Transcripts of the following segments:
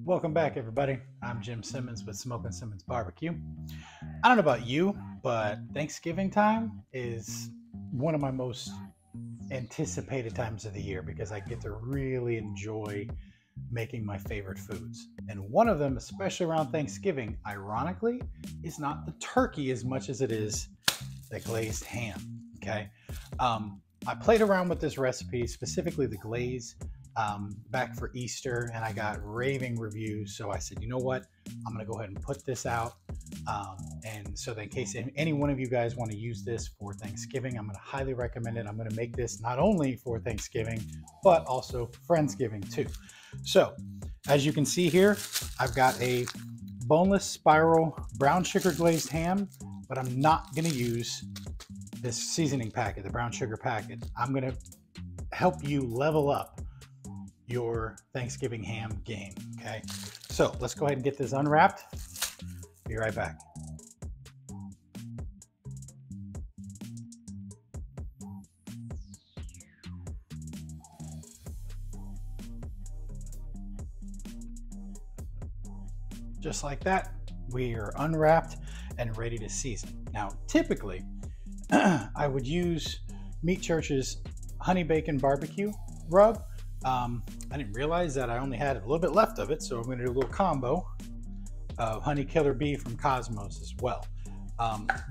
Welcome back, everybody. I'm Jim Simmons with Smoking Simmons Barbecue. I don't know about you, but Thanksgiving time is one of my most anticipated times of the year because I get to really enjoy making my favorite foods. And one of them, especially around Thanksgiving, ironically, is not the turkey as much as it is the glazed ham. Okay. I played around with this recipe, specifically the glaze, back for Easter, and I got raving reviews. So I said, you know what? I'm going to go ahead and put this out. And so that in case any one of you guys want to use this for Thanksgiving, I'm going to highly recommend it. I'm going to make this not only for Thanksgiving, but also Friendsgiving too. So as you can see here, I've got a boneless spiral brown sugar glazed ham, but I'm not going to use this seasoning packet, the brown sugar packet. I'm going to help you level up your Thanksgiving ham game. Okay, so let's go ahead and get this unwrapped. Be right back. Just like that, we are unwrapped and ready to season. Now, typically, I would use Meat Church's honey bacon barbecue rub. I didn't realize that I only had a little bit left of it, so I'm going to do a little combo of honey killer bee from Cosmos as well.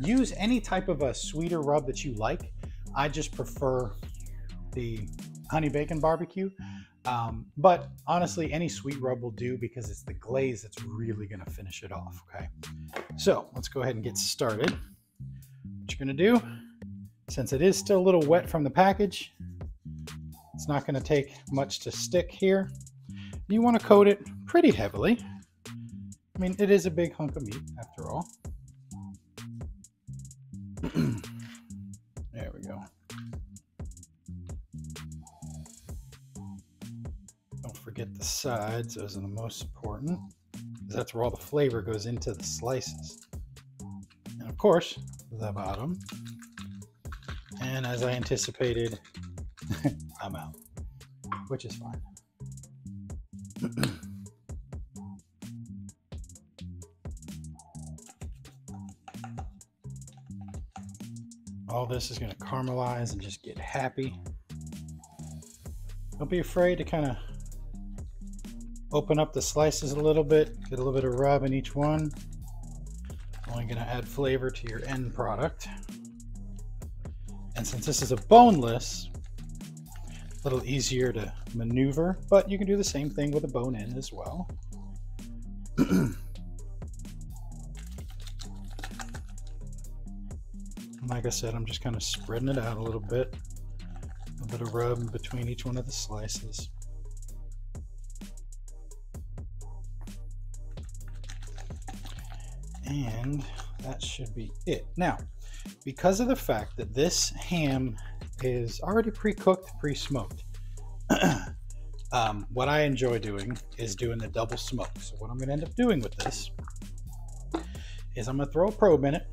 Use any type of a sweeter rub that you like. I just prefer the honey bacon barbecue, but honestly, any sweet rub will do because it's the glaze that's really going to finish it off. Okay, so let's go ahead and get started. What you're going to do, since it is still a little wet from the package, it's not going to take much to stick here. You want to coat it pretty heavily. I mean, it is a big hunk of meat after all. There we go. Don't forget the sides, those are the most important, because that's where all the flavor goes into the slices. And of course, the bottom. And as I anticipated, I'm out, which is fine. All this is going to caramelize and just get happy. Don't be afraid to kind of open up the slices a little bit, get a little bit of rub in each one. Only going to add flavor to your end product. And since this is a boneless, a little easier to maneuver, but you can do the same thing with a bone in as well. Like I said, I'm just kind of spreading it out a little bit of rub between each one of the slices. And that should be it. Now, because of the fact that this ham is already pre-cooked, pre-smoked, what I enjoy doing is doing the double smoke. So what I'm going to end up doing with this is I'm going to throw a probe in it.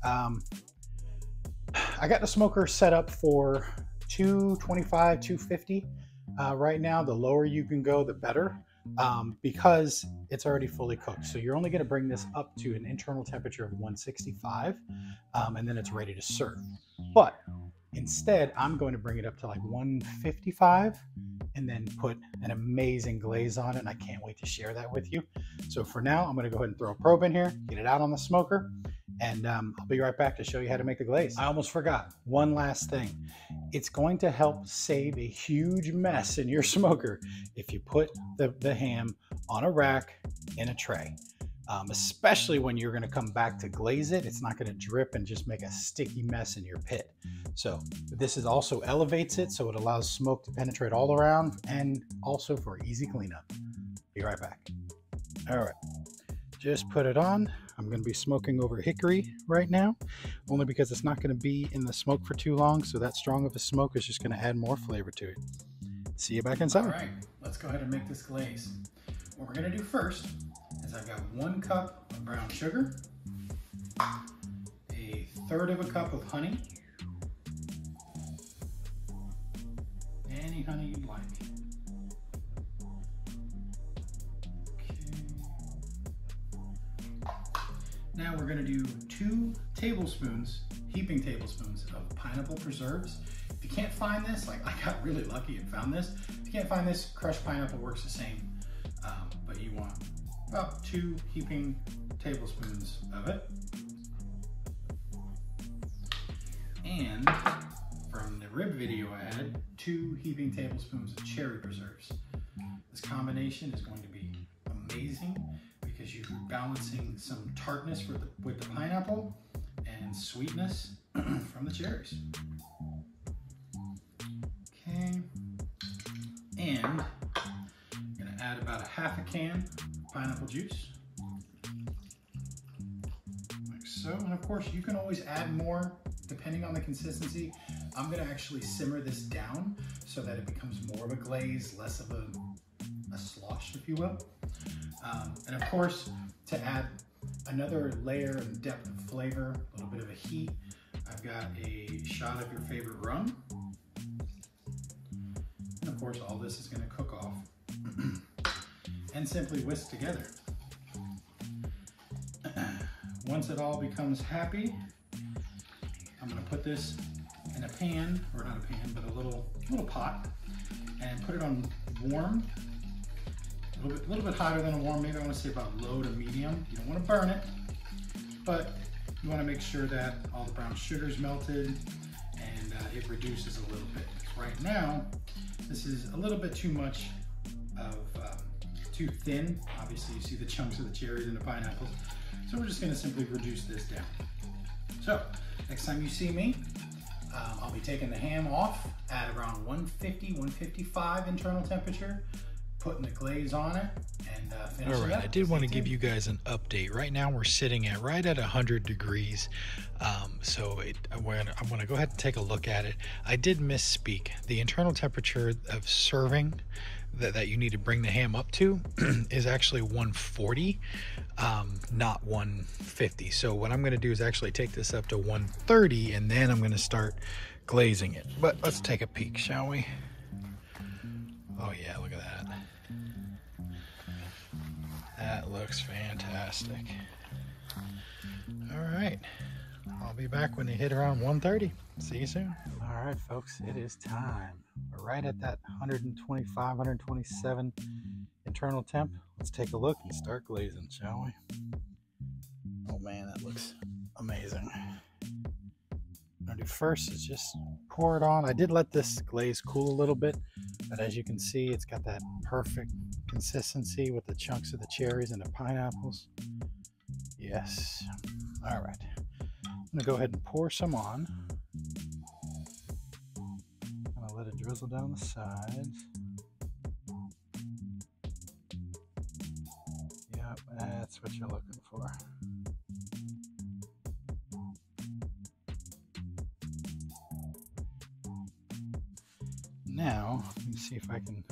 I got the smoker set up for 225, 250. Right now, the lower you can go, the better, because it's already fully cooked. So you're only going to bring this up to an internal temperature of 165, and then it's ready to serve. But instead, I'm going to bring it up to like 155 and then put an amazing glaze on it. And I can't wait to share that with you. So for now, I'm going to go ahead and throw a probe in here, get it out on the smoker, and I'll be right back to show you how to make the glaze. I almost forgot one last thing. It's going to help save a huge mess in your smoker if you put the ham on a rack in a tray. Especially when you're going to come back to glaze it, it's not going to drip and just make a sticky mess in your pit. So this is also elevates it, so it allows smoke to penetrate all around and also for easy cleanup. Be right back. All right, just put it on. I'm going to be smoking over hickory right now, only because it's not going to be in the smoke for too long, so that strong of a smoke is just going to add more flavor to it. See you back inside. All right, let's go ahead and make this glaze. What we're going to do first is I've got 1 cup of brown sugar, a third of a cup of honey, any honey you'd like. Now we're gonna do 2 tablespoons, heaping tablespoons of pineapple preserves. If you can't find this, like I got really lucky and found this. If you can't find this, crushed pineapple works the same, but you want about 2 heaping tablespoons of it. And from the rib video I had, 2 heaping tablespoons of cherry preserves. This combination is going to be amazing because you're balancing some tartness with the pineapple and sweetness from the cherries. Okay, and I'm gonna add about 1/2 can of pineapple juice, like so. And of course, you can always add more depending on the consistency. I'm gonna actually simmer this down so that it becomes more of a glaze, less of a slosh, if you will. And of course, to add another layer and depth of flavor, a little bit of a heat, I've got a shot of your favorite rum. And of course, all this is gonna cook off and simply whisk together. Once it all becomes happy, I'm gonna put this in a pan, or not a pan, but a little pot, and put it on warm, a little bit hotter than a warm, maybe I wanna say about low to medium. You don't wanna burn it, but you wanna make sure that all the brown sugar's melted and it reduces a little bit. Right now, this is a little bit too much of, too thin. Obviously you see the chunks of the cherries and the pineapples. So we're just gonna simply reduce this down. So next time you see me, I'll be taking the ham off at around 150, 155 internal temperature, putting the glaze on it, and finishing it up. All right, I did want to give you guys an update. Right now we're sitting at right at 100 degrees. I want to go ahead and take a look at it. I did misspeak. The internal temperature of serving that you need to bring the ham up to is actually 140, not 150. So what I'm going to do is actually take this up to 130, and then I'm going to start glazing it. But let's take a peek, shall we? Oh yeah, look at that. That looks fantastic. All right, I'll be back when they hit around 130. See you soon. All right, folks, it is time. We're right at that 125, 127 internal temp. Let's take a look and start glazing, shall we? Oh man, that looks amazing. What I'm gonna do first is just pour it on. I did let this glaze cool a little bit, but as you can see, it's got that perfect consistency with the chunks of the cherries and the pineapples. Yes. All right. I'm gonna go ahead and pour some on. I'm gonna let it drizzle down the sides. Yep, that's what you're looking for. Now, let me see if I can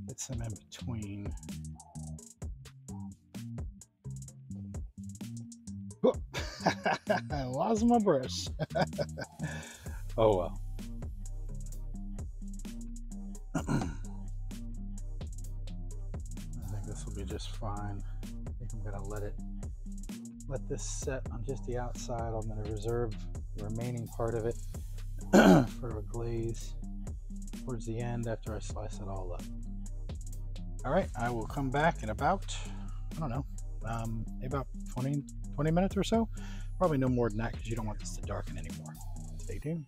get some in between. Oh, I lost my brush. Oh well. I think this will be just fine. I think I'm gonna let this set on just the outside. I'm gonna reserve the remaining part of it for a glaze towards the end after I slice it all up. All right, I will come back in about, I don't know, maybe about 20 minutes or so. Probably no more than that because you don't want this to darken anymore. Stay tuned.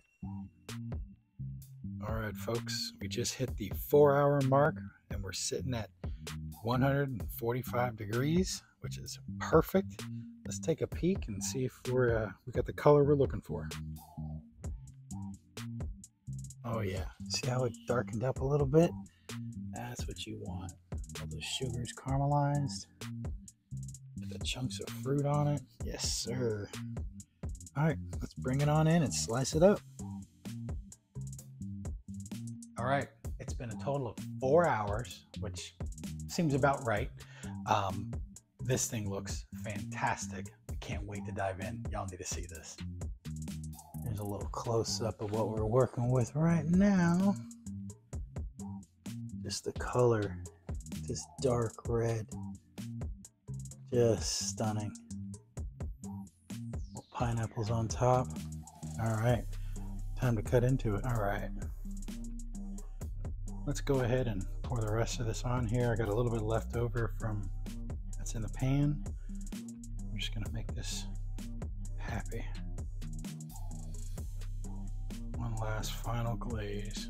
All right, folks, we just hit the 4-hour mark and we're sitting at 145 degrees, which is perfect. Let's take a peek and see if we got the color we're looking for. Oh yeah, see how it darkened up a little bit? That's what you want. All those sugars caramelized. Get the chunks of fruit on it. Yes, sir. All right, let's bring it on in and slice it up. All right, it's been a total of 4 hours, which seems about right. This thing looks fantastic. I can't wait to dive in. Y'all need to see this. There's a little close-up of what we're working with right now. Just the color, this dark red, just stunning. pineapples on top. All right, time to cut into it. All right, let's go ahead and pour the rest of this on here. I got a little bit left over from that's in the pan. I'm just gonna make this happy. One last final glaze.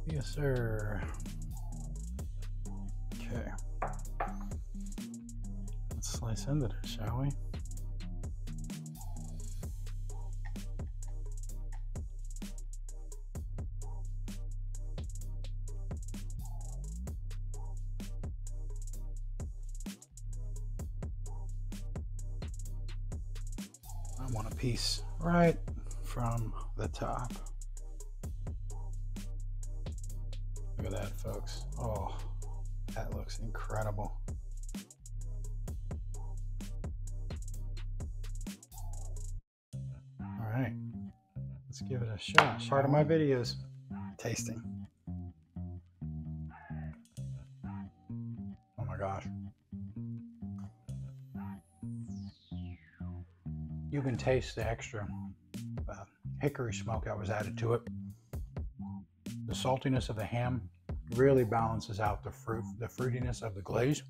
Yes, sir. Okay. Let's slice into this, shall we? I want a piece right from the top. Look at that, folks. Oh, that looks incredible. All right, let's give it a shot. Part of my videos, tasting. Oh my gosh. You can taste the extra hickory smoke that was added to it. The saltiness of the ham really balances out the fruitiness of the glaze.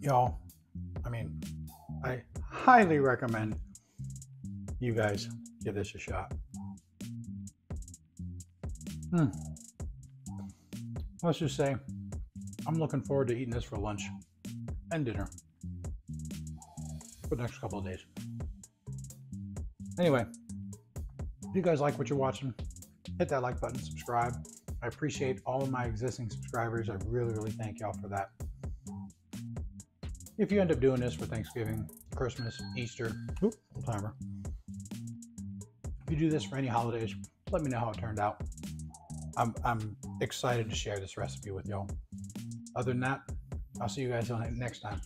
Y'all, I mean, I highly recommend you guys give this a shot. Let's just say I'm looking forward to eating this for lunch and dinner for the next couple of days. Anyway, if you guys like what you're watching, hit that like button, subscribe. I appreciate all of my existing subscribers. I really thank y'all for that. If you end up doing this for Thanksgiving, Christmas, Easter, timer. If you do this for any holidays, let me know how it turned out. I'm excited to share this recipe with y'all. Other than that, I'll see you guys on next time.